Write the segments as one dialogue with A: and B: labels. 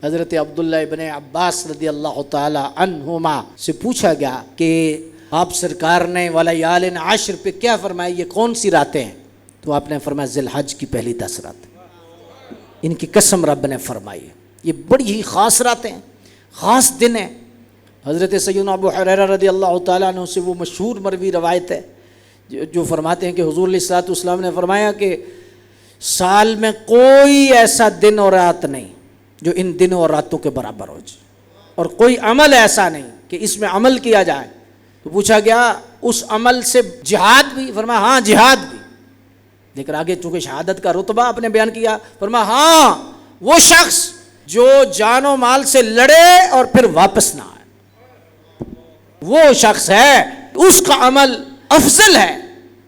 A: حضرت عبداللہ ابن عباس رضی اللہ تعالی عنہما سے پوچھا گیا کہ آپ سرکار نے ولیال عشر پہ کیا فرمایا، یہ کون سی راتیں ہیں؟ تو آپ نے فرمایا ذی الحج کی پہلی 10 راتیں، ان کی قسم رب نے فرمائی ہے، یہ بڑی ہی خاص راتیں ہیں، خاص دن ہیں۔ حضرت سیدنا ابو ہریرہ رضی اللہ تعالیٰ عنہ سے وہ مشہور مروی روایت ہے جو فرماتے ہیں کہ حضور علیہ الصلوۃ والسلام نے فرمایا کہ سال میں کوئی ایسا دن اور رات نہیں جو ان دنوں اور راتوں کے برابر ہو جائے، اور کوئی عمل ایسا نہیں کہ اس میں عمل کیا جائے۔ تو پوچھا گیا اس عمل سے جہاد بھی؟ فرمایا ہاں جہاد بھی، لیکن آگے چونکہ شہادت کا رتبہ آپ نے بیان کیا، فرمایا ہاں وہ شخص جو جان و مال سے لڑے اور پھر واپس نہ آئے، وہ شخص ہے، اس کا عمل افضل ہے،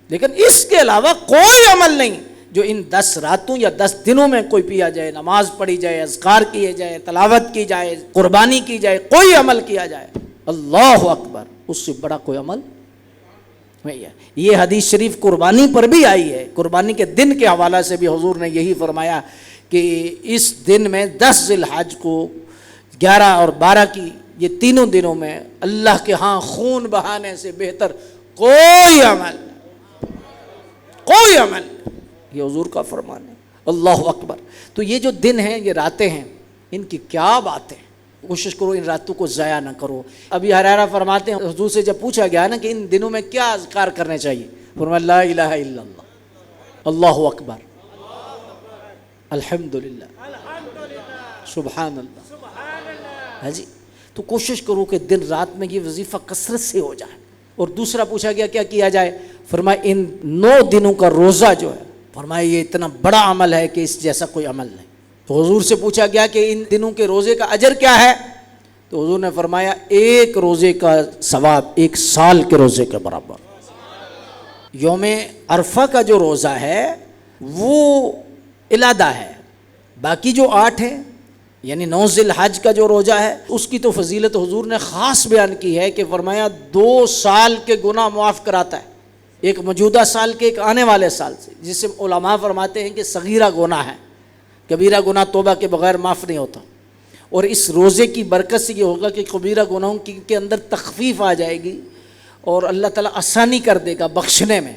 A: لیکن اس کے علاوہ کوئی عمل نہیں جو ان 10 راتوں یا 10 دنوں میں کوئی پیا جائے، نماز پڑھی جائے، اذکار کیے جائے، تلاوت کی جائے، قربانی کی جائے، کوئی عمل کیا جائے، اللہ اکبر، اس سے بڑا کوئی عمل نہیں ہے۔ یہ حدیث شریف قربانی پر بھی آئی ہے، قربانی کے دن کے حوالے سے بھی حضور نے یہی فرمایا کہ اس دن میں 10 ذی الحج کو 11 اور 12 کی یہ تینوں دنوں میں اللہ کے ہاں خون بہانے سے بہتر کوئی عمل یہ حضور کا فرمان ہے، اللہ اکبر۔ تو یہ جو دن ہیں، یہ راتیں ہیں، ان کی کیا بات ہے، کوشش کرو ان راتوں کو ضائع نہ کرو۔ ابھی ہریرہ فرماتے ہیں حضور سے جب پوچھا گیا نا کہ ان دنوں میں کیا اذکار کرنے چاہیے، فرمایا لا الہ الا اللہ، اللہ اکبر، الحمدللہ، سبحان اللہ۔ ہاں جی، تو کوشش کرو کہ دن رات میں یہ وظیفہ کثرت سے ہو جائے۔ اور دوسرا پوچھا گیا کیا کیا جائے، فرمایا ان 9 دنوں کا روزہ جو ہے، فرمایا یہ اتنا بڑا عمل ہے کہ اس جیسا کوئی عمل نہیں۔ تو حضور سے پوچھا گیا کہ ان دنوں کے روزے کا اجر کیا ہے، تو حضور نے فرمایا ایک روزے کا ثواب 1 سال کے روزے کے برابر۔ یوم عرفہ کا جو روزہ ہے وہ علیحدہ ہے، باقی جو 8 ہیں یعنی 9 ذی الحج کا جو روزہ ہے اس کی تو فضیلت حضور نے خاص بیان کی ہے کہ فرمایا 2 سال کے گناہ معاف کراتا ہے، ایک موجودہ سال کے ایک آنے والے سال سے، جس سے علماء فرماتے ہیں کہ صغیرہ گناہ ہے، کبیرہ گناہ توبہ کے بغیر معاف نہیں ہوتا۔ اور اس روزے کی برکت سے یہ ہوگا کہ کبیرہ گناہوں کے اندر تخفیف آ جائے گی اور اللہ تعالیٰ آسانی کر دے گا بخشنے میں۔